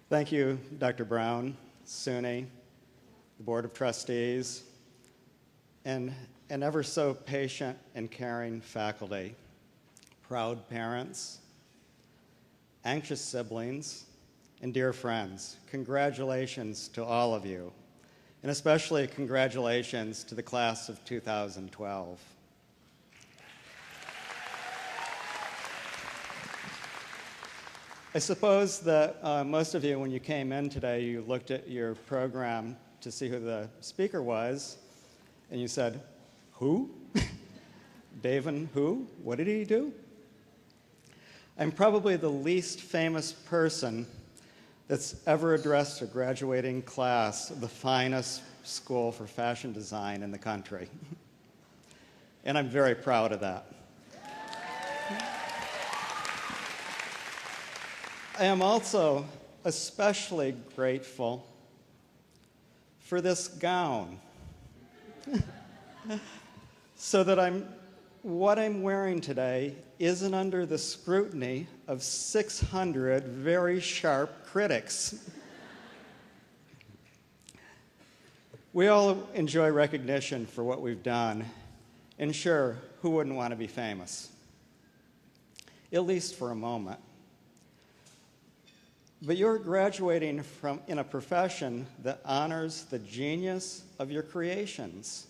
Thank you, Dr. Brown, SUNY, the Board of Trustees, and an ever so patient and caring faculty, proud parents, anxious siblings, and dear friends. Congratulations to all of you, and especially congratulations to the class of 2012. I suppose that most of you, when you came in today, you looked at your program to see who the speaker was, and you said, who? Davin who? What did he do? I'm probably the least famous person that's ever addressed a graduating class of the finest school for fashion design in the country. And I'm very proud of that. I am also especially grateful for this gown, so that what I'm wearing today isn't under the scrutiny of 600 very sharp critics. We all enjoy recognition for what we've done, and sure, who wouldn't want to be famous? At least for a moment. But you're graduating in a profession that honors the genius of your creations.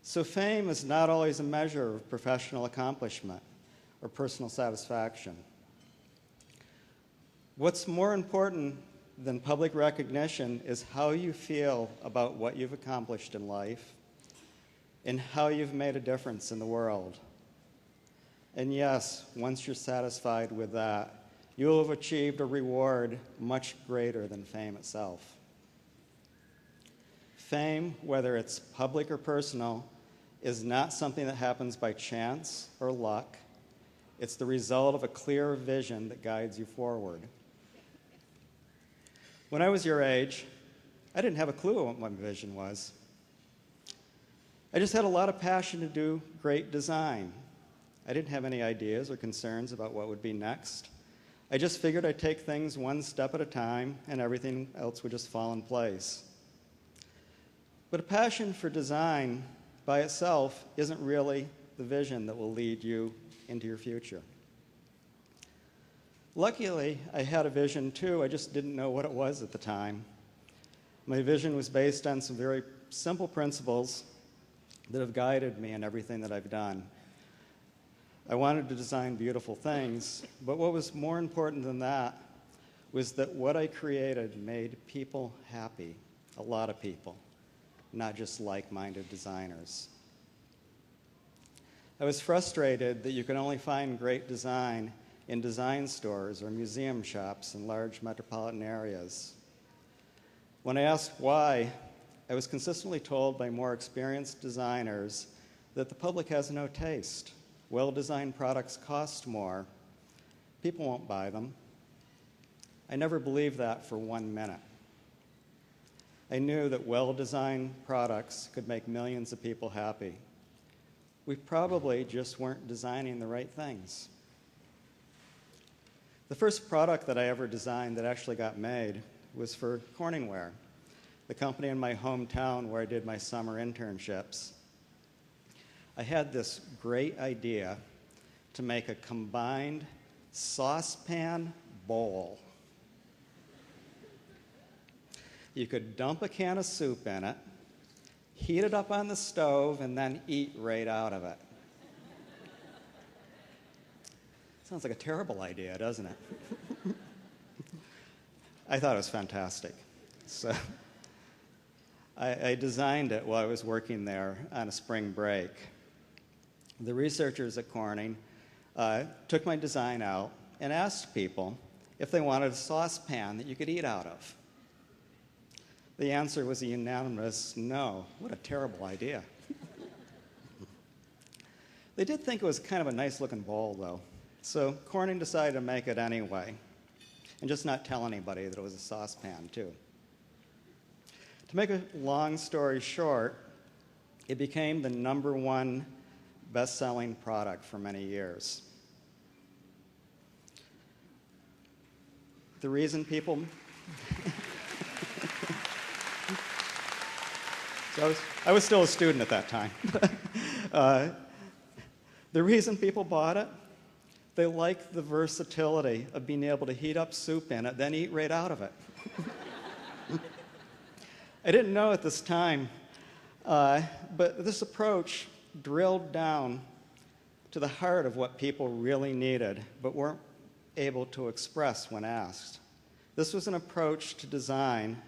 So fame is not always a measure of professional accomplishment or personal satisfaction. What's more important than public recognition is how you feel about what you've accomplished in life and how you've made a difference in the world. And yes, once you're satisfied with that, you will have achieved a reward much greater than fame itself. Fame, whether it's public or personal, is not something that happens by chance or luck. It's the result of a clear vision that guides you forward. When I was your age, I didn't have a clue what my vision was. I just had a lot of passion to do great design. I didn't have any ideas or concerns about what would be next. I just figured I'd take things one step at a time and everything else would just fall in place. But a passion for design by itself isn't really the vision that will lead you into your future. Luckily, I had a vision too, I just didn't know what it was at the time. My vision was based on some very simple principles that have guided me in everything that I've done. I wanted to design beautiful things, but what was more important than that was that what I created made people happy, a lot of people, not just like-minded designers. I was frustrated that you could only find great design in design stores or museum shops in large metropolitan areas. When I asked why, I was consistently told by more experienced designers that the public has no taste. Well-designed products cost more. People won't buy them. I never believed that for 1 minute. I knew that well-designed products could make millions of people happy. We probably just weren't designing the right things. The first product that I ever designed that actually got made was for Corningware, the company in my hometown where I did my summer internships. I had this great idea to make a combined saucepan bowl. You could dump a can of soup in it, heat it up on the stove, and then eat right out of it. Sounds like a terrible idea, doesn't it? I thought it was fantastic. So I designed it while I was working there on a spring break. The researchers at Corning took my design out and asked people if they wanted a saucepan that you could eat out of. The answer was a unanimous no. What a terrible idea. They did think it was kind of a nice-looking bowl, though. So Corning decided to make it anyway, and just not tell anybody that it was a saucepan, too. To make a long story short, it became the #1 best-selling product for many years. The reason people So I was still a student at that time. The reason people bought it, they liked the versatility of being able to heat up soup in it, then eat right out of it. I didn't know at this time, but this approach drilled down to the heart of what people really needed, but weren't able to express when asked. This was an approach to design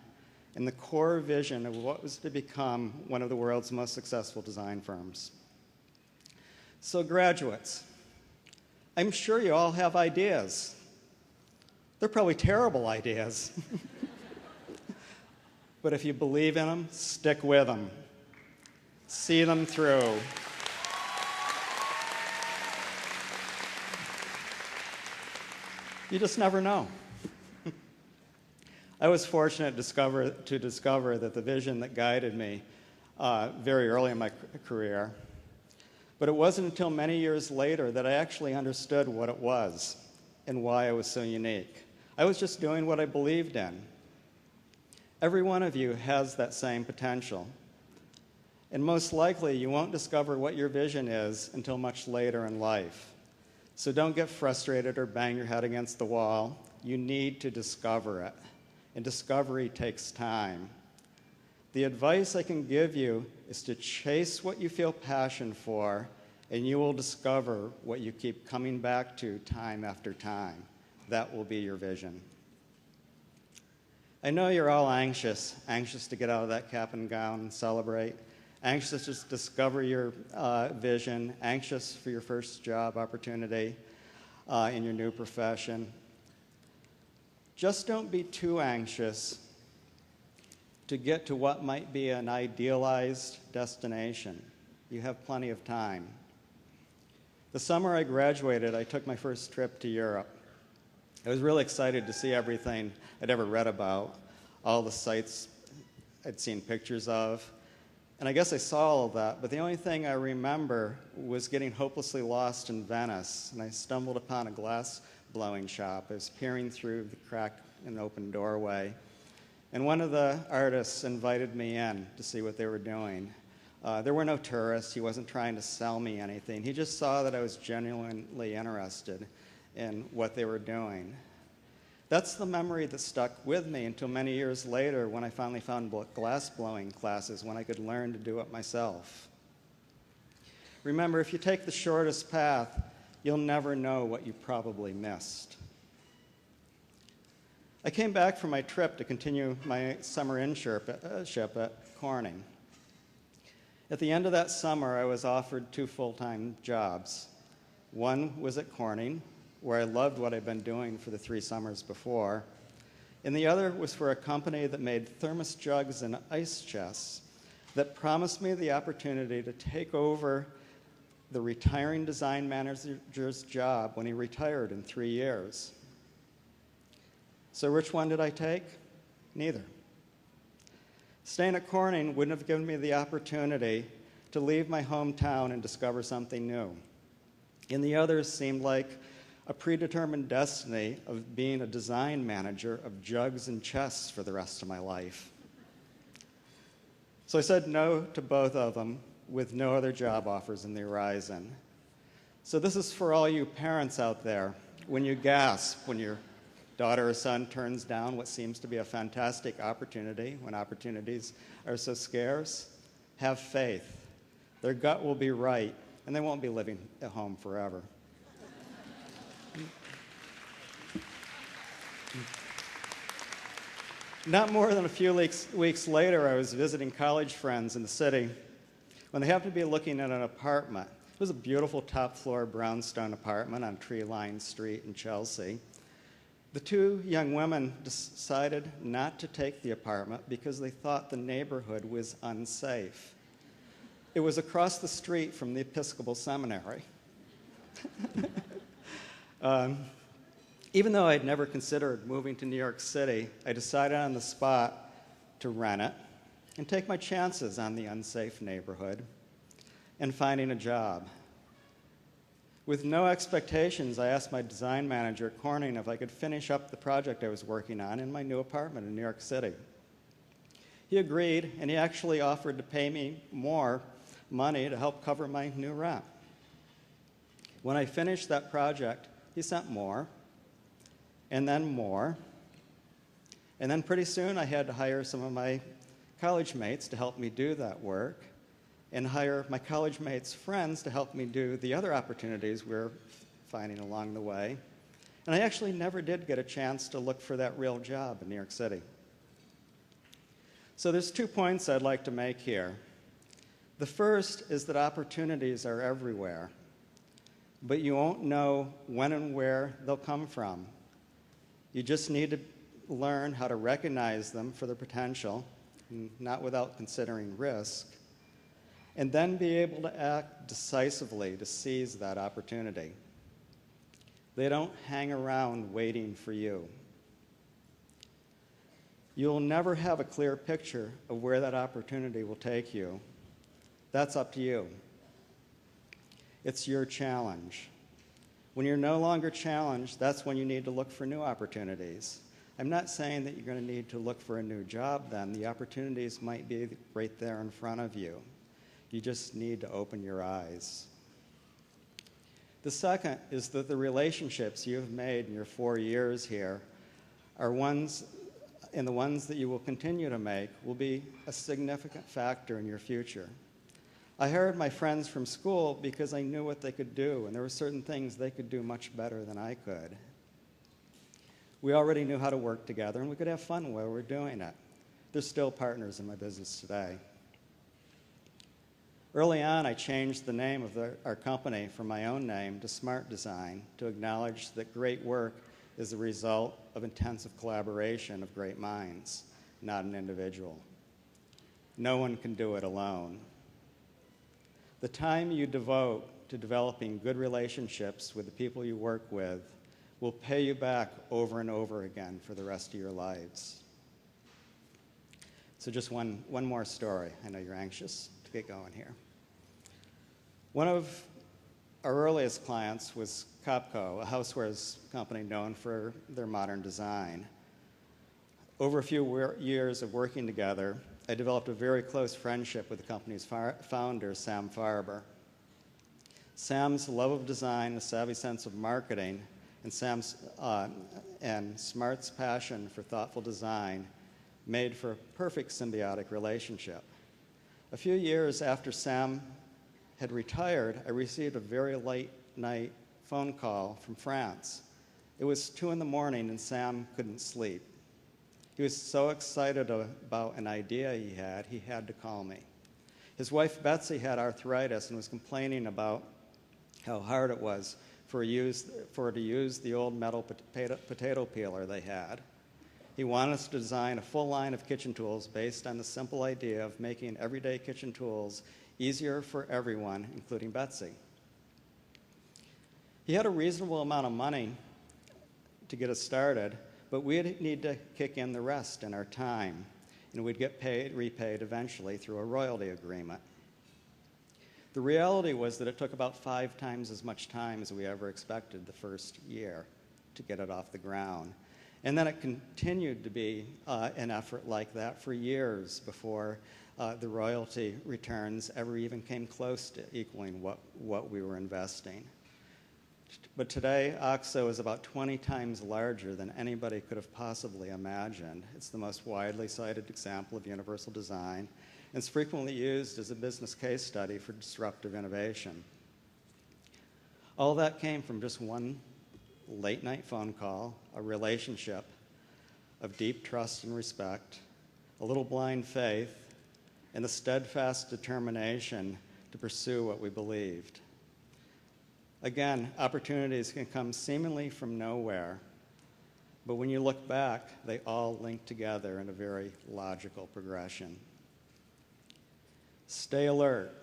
and the core vision of what was to become one of the world's most successful design firms. So graduates, I'm sure you all have ideas. They're probably terrible ideas. But if you believe in them, stick with them. See them through. You just never know. I was fortunate to discover that the vision that guided me very early in my career, but it wasn't until many years later that I actually understood what it was and why it was so unique. I was just doing what I believed in. Every one of you has that same potential. And most likely, you won't discover what your vision is until much later in life. So don't get frustrated or bang your head against the wall. You need to discover it. And discovery takes time. The advice I can give you is to chase what you feel passion for, and you will discover what you keep coming back to time after time. That will be your vision. I know you're all anxious to get out of that cap and gown and celebrate, anxious to discover your vision, anxious for your first job opportunity in your new profession. Just don't be too anxious to get to what might be an idealized destination. You have plenty of time. The summer I graduated, I took my first trip to Europe. I was really excited to see everything I'd ever read about, all the sites I'd seen pictures of. And I guess I saw all of that, but the only thing I remember was getting hopelessly lost in Venice, and I stumbled upon a glass blowing shop. I was peering through the crack in an open doorway, and one of the artists invited me in to see what they were doing. There were no tourists. He wasn't trying to sell me anything. He just saw that I was genuinely interested in what they were doing. That's the memory that stuck with me until many years later when I finally found glass blowing classes when I could learn to do it myself. Remember, if you take the shortest path, you'll never know what you probably missed. I came back from my trip to continue my summer internship at Corning. At the end of that summer, I was offered 2 full-time jobs. One was at Corning, where I loved what I'd been doing for the 3 summers before, and the other was for a company that made thermos jugs and ice chests that promised me the opportunity to take over the retiring design manager's job when he retired in 3 years. So which one did I take? Neither. Staying at Corning wouldn't have given me the opportunity to leave my hometown and discover something new. And the others seemed like a predetermined destiny of being a design manager of jugs and chests for the rest of my life. So I said no to both of them with no other job offers in the horizon. So this is for all you parents out there. When you gasp, when your daughter or son turns down what seems to be a fantastic opportunity, when opportunities are so scarce, have faith. Their gut will be right, and they won't be living at home forever. Not more than a few weeks later, I was visiting college friends in the city when they happened to be looking at an apartment. It was a beautiful top-floor brownstone apartment on Tree-lined Street in Chelsea. The 2 young women decided not to take the apartment because they thought the neighborhood was unsafe. It was across the street from the Episcopal Seminary. Even though I'd never considered moving to New York City, I decided on the spot to rent it and take my chances on the unsafe neighborhood and finding a job. With no expectations, I asked my design manager at Corning if I could finish up the project I was working on in my new apartment in New York City. He agreed, and he actually offered to pay me more money to help cover my new rent. When I finished that project, he sent more, and then pretty soon I had to hire some of my college mates to help me do that work, and hire my college mates' friends to help me do the other opportunities we were finding along the way. And I actually never did get a chance to look for that real job in New York City. So there's 2 points I'd like to make here. The first is that opportunities are everywhere, but you won't know when and where they'll come from. You just need to learn how to recognize them for their potential, not without considering risk, and then be able to act decisively to seize that opportunity. They don't hang around waiting for you. You'll never have a clear picture of where that opportunity will take you. That's up to you. It's your challenge. When you're no longer challenged, that's when you need to look for new opportunities. I'm not saying that you're going to need to look for a new job then. The opportunities might be right there in front of you. You just need to open your eyes. The second is that the relationships you've made in your 4 years here are ones, and the ones that you will continue to make will be a significant factor in your future. I hired my friends from school because I knew what they could do, and there were certain things they could do much better than I could. We already knew how to work together, and we could have fun while we were doing it. They're still partners in my business today. Early on, I changed the name of our company from my own name to Smart Design to acknowledge that great work is the result of intensive collaboration of great minds, not an individual. No one can do it alone. The time you devote to developing good relationships with the people you work with will pay you back over and over again for the rest of your lives. So just one more story. I know you're anxious to get going here. One of our earliest clients was Copco, a housewares company known for their modern design. Over a few years of working together, I developed a very close friendship with the company's founder, Sam Farber. Sam's love of design, a savvy sense of marketing, and Smart's passion for thoughtful design made for a perfect symbiotic relationship. A few years after Sam had retired, I received a very late night phone call from France. It was 2 in the morning and Sam couldn't sleep. He was so excited about an idea he had to call me. His wife Betsy had arthritis and was complaining about how hard it was for her to use the old metal potato peeler they had. He wanted us to design a full line of kitchen tools based on the simple idea of making everyday kitchen tools easier for everyone, including Betsy. He had a reasonable amount of money to get us started, but we'd need to kick in the rest in our time, and we'd get repaid eventually through a royalty agreement. The reality was that it took about 5 times as much time as we ever expected the first year to get it off the ground. And then it continued to be an effort like that for years before the royalty returns ever even came close to equaling what we were investing. But today, OXO is about 20 times larger than anybody could have possibly imagined. It's the most widely cited example of universal design, and it's frequently used as a business case study for disruptive innovation. All that came from just one late-night phone call, a relationship of deep trust and respect, a little blind faith, and the steadfast determination to pursue what we believed. Again, opportunities can come seemingly from nowhere, but when you look back, they all link together in a very logical progression. Stay alert.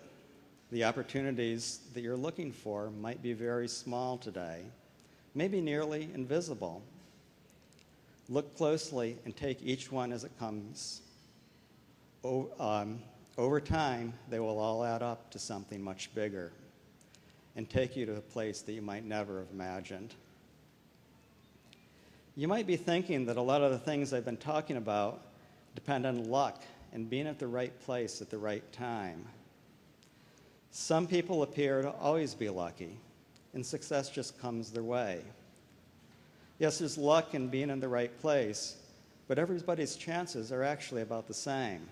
The opportunities that you're looking for might be very small today, maybe nearly invisible. Look closely and take each one as it comes. Over time, they will all add up to something much bigger. and take you to a place that you might never have imagined. You might be thinking that a lot of the things I've been talking about depend on luck and being at the right place at the right time. Some people appear to always be lucky, and success just comes their way. Yes, there's luck in being in the right place, but everybody's chances are actually about the same.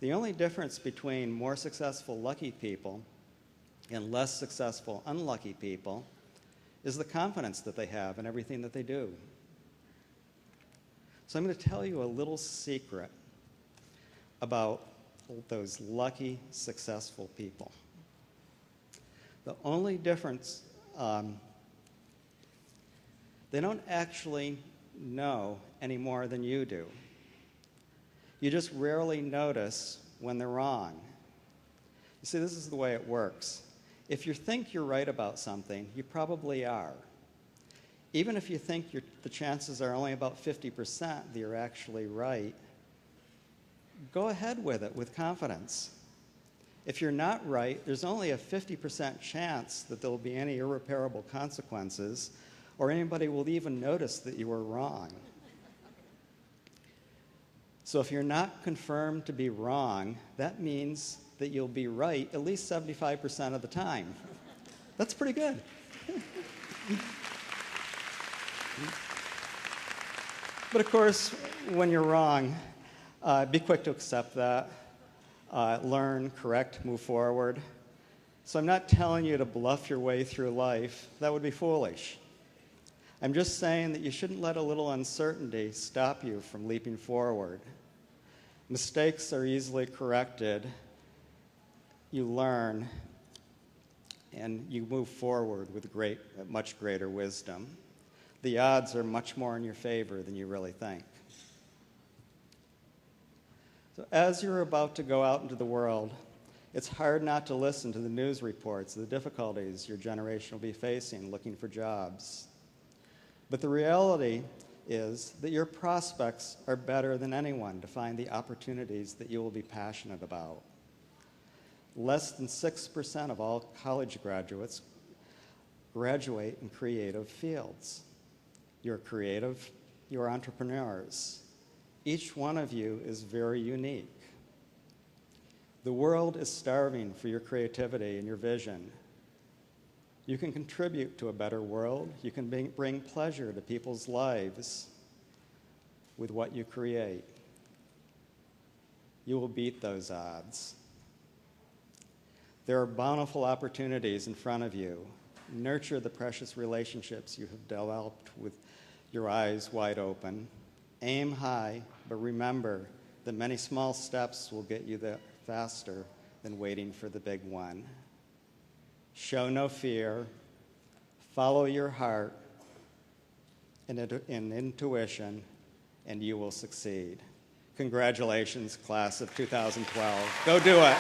The only difference between more successful lucky people and less successful unlucky people is the confidence that they have in everything that they do. So I'm going to tell you a little secret about those lucky, successful people. The only difference, they don't actually know any more than you do. You just rarely notice when they're wrong. You see, this is the way it works. If you think you're right about something, you probably are. Even if you think the chances are only about 50% that you're actually right, go ahead with it with confidence. If you're not right, there's only a 50% chance that there will be any irreparable consequences or anybody will even notice that you were wrong. So if you're not confirmed to be wrong, that means that you'll be right at least 75% of the time. That's pretty good. But of course, when you're wrong, be quick to accept that. Learn, correct, move forward. So I'm not telling you to bluff your way through life. That would be foolish. I'm just saying that you shouldn't let a little uncertainty stop you from leaping forward. Mistakes are easily corrected. You learn, and you move forward with much greater wisdom. The odds are much more in your favor than you really think. So as you're about to go out into the world, it's hard not to listen to the news reports of the difficulties your generation will be facing looking for jobs. But the reality is that your prospects are better than anyone to find the opportunities that you will be passionate about. Less than 6% of all college graduates graduate in creative fields. You're creative, you're entrepreneurs. Each one of you is very unique. The world is starving for your creativity and your vision. You can contribute to a better world. You can bring pleasure to people's lives with what you create. You will beat those odds. There are bountiful opportunities in front of you. Nurture the precious relationships you have developed with your eyes wide open. Aim high, but remember that many small steps will get you there faster than waiting for the big one. Show no fear. Follow your heart and intuition, and you will succeed. Congratulations, class of 2012. Go do it.